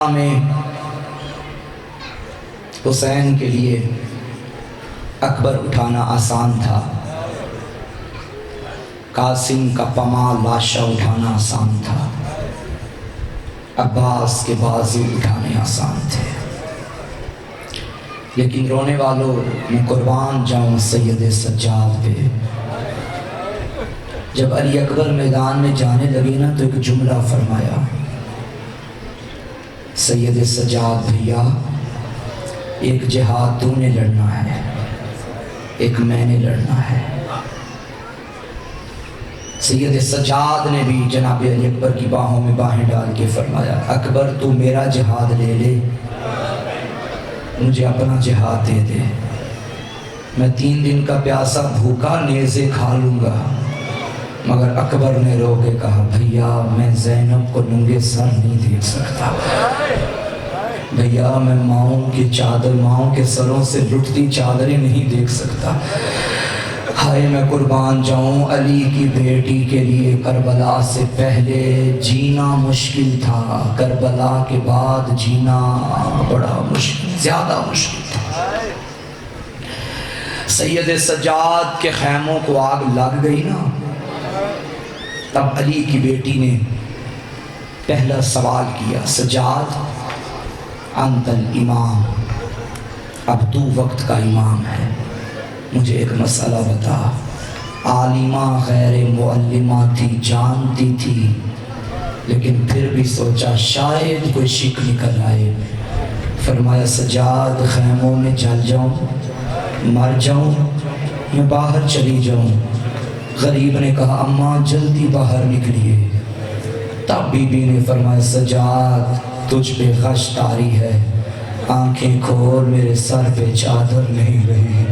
میں حسین کے لیے اکبر اٹھانا آسان تھا، قاسم کا پمال لاشا اٹھانا آسان تھا، عباس کے بازو اٹھانے آسان تھے، لیکن رونے والوں میں قربان جاؤں سید سجاد پہ۔ جب علی اکبر میدان میں جانے لگے نا تو ایک جملہ فرمایا، سید سجاد بھیا ایک جہاد تو نے لڑنا ہے، ایک میں نے لڑنا ہے۔ سید سجاد نے بھی جناب علی اکبر کی باہوں میں باہیں ڈال کے فرمایا، اکبر تو میرا جہاد لے لے، مجھے اپنا جہاد دے دے، میں 3 دن کا پیاسا بھوکا نیزے کھا لوں گا۔ مگر اکبر نے رو کے کہا، بھیا میں زینب کو ننگے سر نہیں دیکھ سکتا، بھیا میں ماؤں کی چادر، ماؤں کے سروں سے لٹتی چادریں نہیں دیکھ سکتا۔ ہائے میں قربان جاؤں، علی کی بیٹی کے لیے کربلا سے پہلے جینا مشکل تھا، کربلا کے بعد جینا بڑا مشکل، زیادہ مشکل تھا۔ سید سجاد کے خیموں کو آگ لگ گئی نا، تب علی کی بیٹی نے پہلا سوال کیا، سجاد انت الامام، اب تو وقت کا امام ہے، مجھے ایک مسئلہ بتا۔ عالمہ غیر معلمہ تھی، جانتی تھی، لیکن پھر بھی سوچا شاید کوئی شک نکل آئے۔ فرمایا سجاد خیموں میں جل جاؤں، مر جاؤں، میں باہر چلی جاؤں۔ غریب نے کہا اماں جلدی باہر نکلیے۔ تب بی بی نے فرمایا سجاد تجھ پہ غش طاری ہے، آنکھیں کھول میرے سر پہ چادر نہیں رہی۔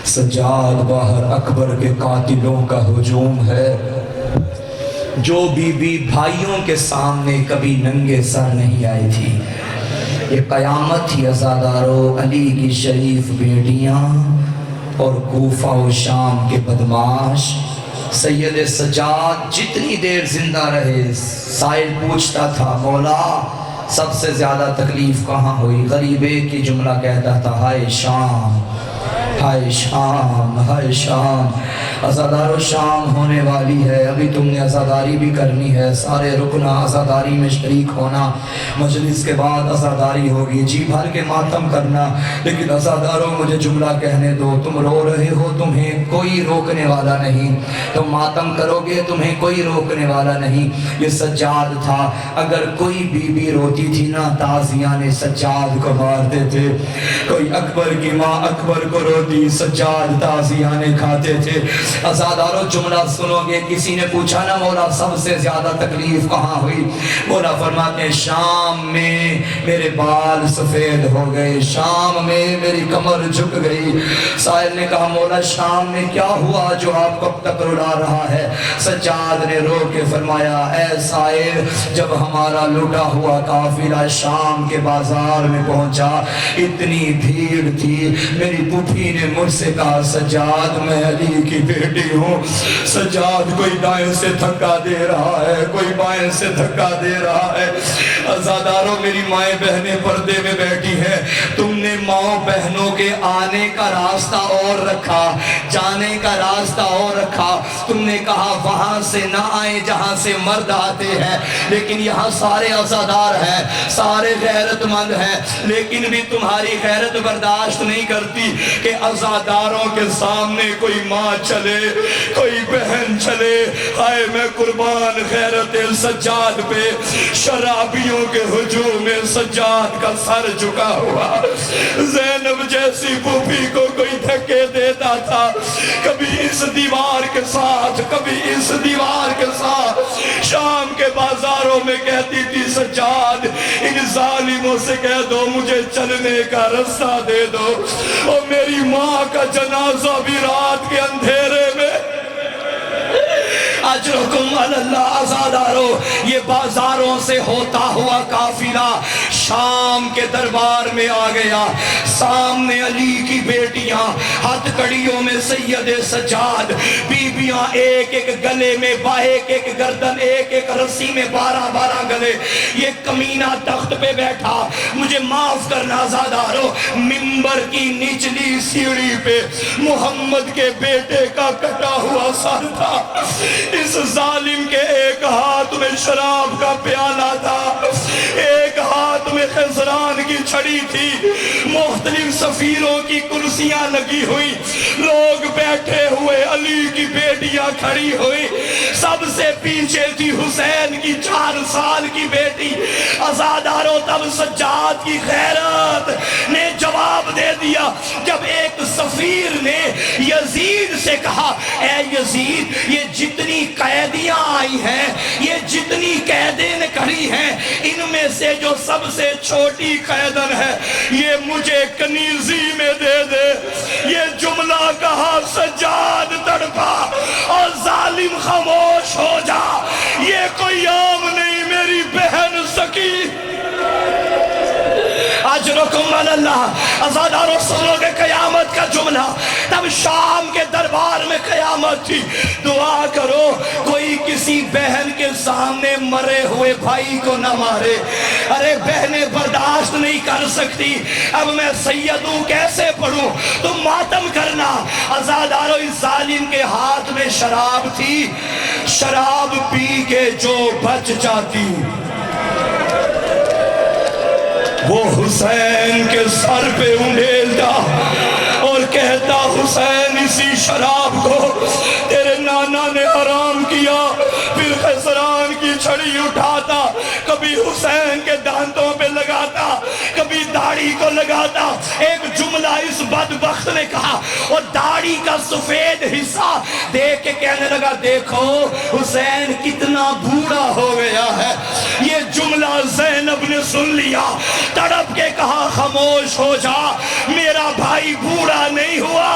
سجاد باہر اکبر کے قاتلوں کا ہجوم ہے، جو بی بی بھائیوں کے سامنے کبھی ننگے سر نہیں آئی تھی۔ یہ قیامت تھی عزادارو، علی کی شریف بیٹیاں اور کوفہ و شام کے بدماش۔ سید سجاد جتنی دیر زندہ رہے، سائل پوچھتا تھا مولا سب سے زیادہ تکلیف کہاں ہوئی؟ غریب ایک ہی جملہ کہتا تھا، ہائے شام، ہائے شام، ہائے شام۔ عزادارو شام ہونے والی ہے، ابھی تم نے عزاداری بھی کرنی ہے، سارے رکنا عزاداری میں شریک ہونا، مجلس کے بعد عزاداری ہوگی، جی بھر کے ماتم کرنا۔ لیکن عزادارو مجھے جملہ کہنے دو، تم رو رہے ہو، تمہیں کوئی روکنے والا نہیں، تم ماتم کرو گے تمہیں کوئی روکنے والا نہیں۔ یہ سجاد تھا، اگر کوئی بی بی روتی تھی نا تازیان سجاد کو مارتے تھے، کوئی اکبر کی ماں اکبر کو روتی سجاد تازیانے کھاتے تھے۔ عزادارو جملہ سنو گے، کسی نے پوچھا نا مولا سب سے زیادہ تکلیف کہاں ہوئی؟ مولا فرماتے ہیں شام میں میرے بال سفید ہو گئے، شام میں میری کمر جھک گئی۔ سائل نے کہا مولا شام میں کیا ہوا جو آپ کو اب تک رلا رہا ہے؟ سجاد نے رو کے فرمایا اے سائل، جب ہمارا لٹا ہوا قافلہ شام کے بازار میں پہنچا، اتنی بھیڑ تھی، میری پھوپھی نے مجھ سے کہا سجاد میں علی کی بیٹی ہوں، سجاد کوئی دائیں سے دھکا دے رہا ہے، کوئی بائیں سے دھکا دے رہا ہے۔ عزاداروں میری مائیں بہنیں پردے میں بیٹھی ہیں، تم نے ماں بہنوں کے آنے کا راستہ اور رکھا، جانے کا راستہ اور رکھا۔ تم نے کہا وہاں سے نہ آئیں جہاں سے مرد آتے ہیں، لیکن یہاں سارے عزادار ہیں، سارے غیرت مند ہیں، لیکن بھی تمہاری غیرت برداشت نہیں کرتی کہ عزاداروں کے سامنے کوئی ماں چلے، کوئی بہن چلے۔ ہائے میں قربان غیرت سجاد پہ، شرابیوں کے ہجوم میں سجاد کا سر جھکا ہوا۔ زینب جیسی پھوپھی کو کوئی دھکے دیتا تھا، کبھی اس دیوار کے ساتھ، کبھی اس دیوار کے ساتھ۔ شام کے بازاروں میں کہتی تھی سجاد ان ظالموں سے کہہ دو مجھے چلنے کا رستہ دے دو، اور میری ماں کا جنازہ بھی رات کے اندھیرے میں۔ اجرکم علی اللہ۔ عزادارو یہ بازاروں سے ہوتا ہوا قافلہ شام کے دربار میں آ گیا، سامنے علی کی بیٹیاں، ہاتھ کڑیوں میں سید سجاد، بیبیاں ایک ایک گلے میں ایک ایک گردن، ایک ایک رسی میں 12 گلے۔ یہ کمینہ تخت پہ بیٹھا، مجھے معاف کرنا آزادارو، منبر کی نچلی سیڑھی پہ محمد کے بیٹے کا کٹا ہوا سر تھا۔ اس ظالم کے ایک ہاتھ میں شراب کا پیالہ تھا، ایک ہاتھ میں خزران کی چھڑی تھی، مختلف سفیروں کی کرسیاں لگی ہوئی، لوگ بیٹھے ہوئے، علی کی بیٹیاں کھڑی ہوئی، سب سے پیچھے تھی حسین کی 4 سال کی بیٹی۔ آزادارو تب سجاد کی غیرت نے جواب دے دیا جب ایک سفیر نے یزید سے کہا، اے یزید، یہ جتنی قیدیاں آئی ہیں، یہ جتنی قیدیں کھڑی ہیں، ان میں سے جو سب سے چھوٹی قیدن ہے یہ مجھے کنیزی میں دے دے۔ یہ جملہ کہا، سجاد تڑپا اور ظالم خاموش ہو جا، یہ کوئی عام نہیں میری بہن سکی۔ اجرکم اللہ۔ آزادارو سنو گے قیامت کا جملہ، تب شام کے دربار میں قیامت تھی۔ دعا کرو کوئی کسی بہن کے سامنے مرے ہوئے بھائی کو نہ مارے۔ ارے بہنیں برداشت نہیں کر سکتی، اب میں سید ہوں کیسے پڑھوں، تم ماتم کرنا۔ آزادارو اس ظالم کے ہاتھ میں شراب تھی، شراب پی کے جو بچ جاتی وہ حسین کے سر پہ انڈیلتا اور کہتا، حسین اسی شراب کو تیرے نانا نے حرام کیا۔ پھر خسران کی چھڑی اٹھاتا، کبھی حسین کے دانتوں پہ لگاتا، کبھی داڑھی کو لگاتا۔ ایک جملہ اس بدبخت نے کہا اور داڑھی کا سفید حصہ دیکھ کے کہنے لگا، دیکھو حسین کتنا بوڑھا ہو گیا ہے۔ یہ جملہ زینب نے سن لیا، تڑپ کے کہا، خاموش ہو جا، میرا بھائی بوڑھا نہیں ہوا،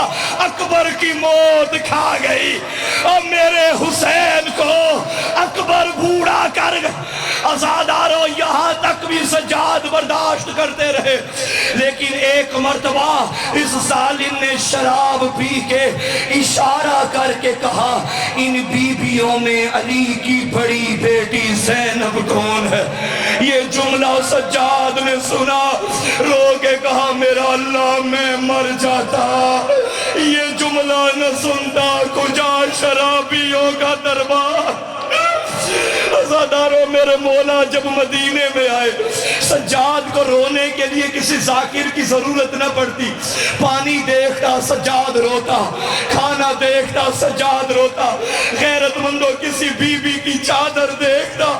اکبر کی موت کھا گئی اور میرے حسین کو اکبر بوڑھا کر گئے۔ آزادارو یہاں تک بھی سجاد برداشت کرتے رہے، لیکن ایک مرتبہ اس ظالم نے شراب پی کے اشارہ کر کے کہا، ان بیویوں میں علی کی بڑی بیٹی زینب کون ہے؟ یہ جملہ سجاد نے سنا، رو کے کہا، میرا اللہ میں مر جاتا۔ یہ جملہ نہ سنتا کجا شرابیوں کا دربار۔ آزادارو میرے مولا جب مدینے میں آئے، سجاد کو رونے کے لیے کسی ذاکر کی ضرورت نہ پڑتی۔ پانی دیکھتا سجاد روتا، کھانا دیکھتا سجاد روتا، غیرت مندوں کسی بی بی کی چادر دیکھتا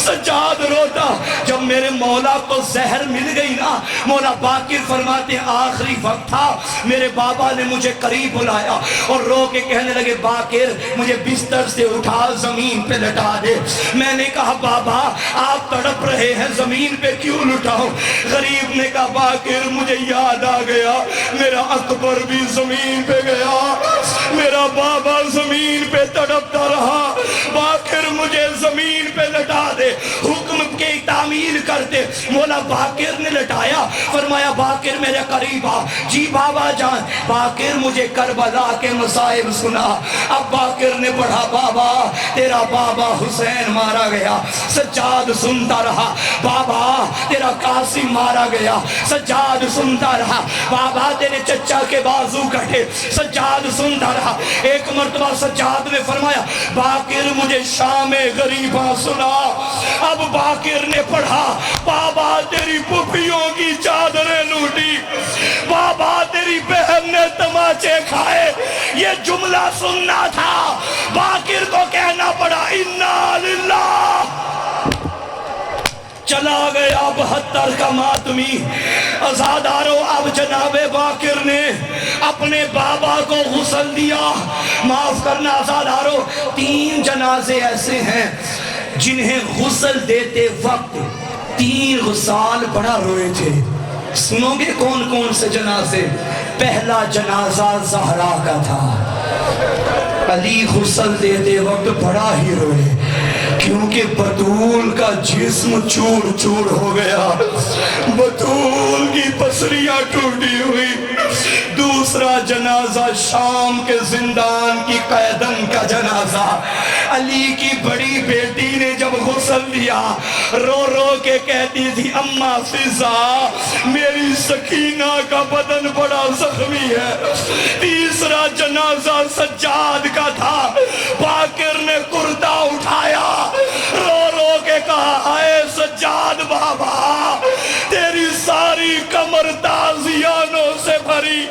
سجاد روتا۔ جب میرے مولا کو زہر مل گئی نا، مولا باقر فرماتے ہیں آخری وقت تھا، میرے بابا نے مجھے قریب بلایا اور رو کے کہنے لگے، باقر مجھے بستر سے اٹھا زمین پہ لٹا دے۔ میں نے کہا، بابا آپ تڑپ رہے ہیں، زمین پہ کیوں لٹاؤں؟ غریب نے کہا، باقر مجھے یاد آ گیا، میرا اکبر بھی زمین پہ گیا، میرا بابا زمین پہ تڑپتا رہا، باقر مجھے زمین پہ لٹا دے۔ حکم کی تعمیل کرتے مولا باقر نے لٹایا، فرمایا باقر میرے قریب آ۔ جی بابا جان۔ باقر مجھے کربلا کے مصائب سنا۔ اب باقر نے پڑھا، بابا تیرا بابا حسین مارا گیا۔ سجاد سنتا رہا، بابا تیرا قاسم مارا گیا۔ سجاد سنتا رہا، بابا تیرے چچا کے بازو کٹے۔ سجاد سنتا رہا۔ ایک مرتبہ سجاد نے فرمایا، باقر مجھے شام غریباں سنا۔ اب باقر نے پڑھا، بابا تیری پھپھیوں کی چادریں لوٹی، بابا تیری بہن نے تماچے کھائے۔ یہ جملہ سننا تھا، باقر کو کہنا پڑا، انا للہ۔ چلا گیا 72 کا ماتمی۔ آزادارو اب جناب باقر نے اپنے بابا کو غسل دیا۔ معاف کرنا آزادارو، 3 جنازے ایسے ہیں جنہیں غسل دیتے وقت 3 غسال بڑا روئے تھے۔ سنو گے کون کون سے جنازے؟ پہلا جنازہ زہرا کا تھا۔ علی غسل دیتے وقت بڑا ہی روئے، کیونکہ بطول کا جسم چور چور ہو گیا، بطول کی پسلیاں ٹوٹی ہوئی۔ دوسرا جنازہ شام کے زندان کی قیدن کا جنازہ، علی کی بڑی بیٹی نے جب غسل دیا رو رو کے کہتی تھی اماں فضا میری سکینہ کا بدن بڑا زخمی ہے۔ تیسرا جنازہ سجاد کا تھا، باقر نے کرتا اٹھایا رو رو کے کہا اے سجاد بابا تیری ساری کمر تازیانوں سے بھری،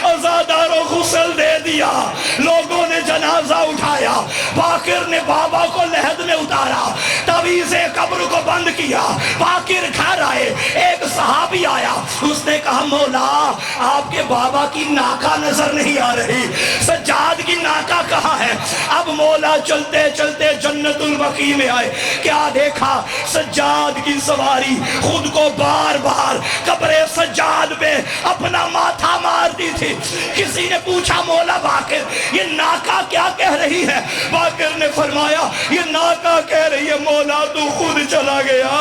عزاداروں غسل دے دیا، لوگوں نے جنازہ اٹھایا، باقر نے بابا کو لحد میں اتارا، تعویذ قبر کو بند کیا، باقر گھر آئے، ایک صحابی آیا، اس نے کہا مولا آپ کے بابا کی ناکہ نظر نہیں آ رہی، سجاد کی ناکہ کہاں ہے؟ اب مولا چلتے چلتے جنت البقیع میں آئے، کیا دیکھا؟ سجاد کی سواری خود کو بار بار قبر سجاد پہ اپنا ماتھا مارتی تھی۔ کسی نے پوچھا مولا باقر یہ ناکہ کیا کہہ رہی ہے؟ باقر نے فرمایا یہ ناکہ کہہ رہی ہے مولا تو خود چلا گیا،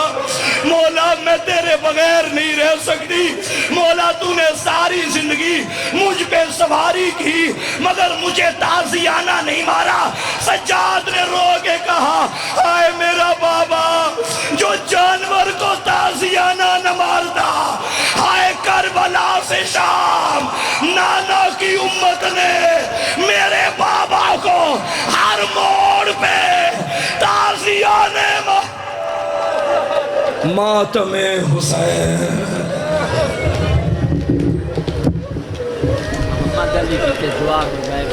مولا میں تیرے بغیر نہیں رہ سکتی، مولا تو نے ساری زندگی مجھ پہ سواری کی مگر مجھے تازیانہ نہیں مارا۔ سجاد نے رو کے کہا آئے میرا بابا جو جانور کو تازیانہ نہ مارتا، ہائے کربلا سے شام نانا کی امت نے میرے بابا کو ہر موڑ پہ تازیانے ماتم حسین۔ محمد علی کی دعا میں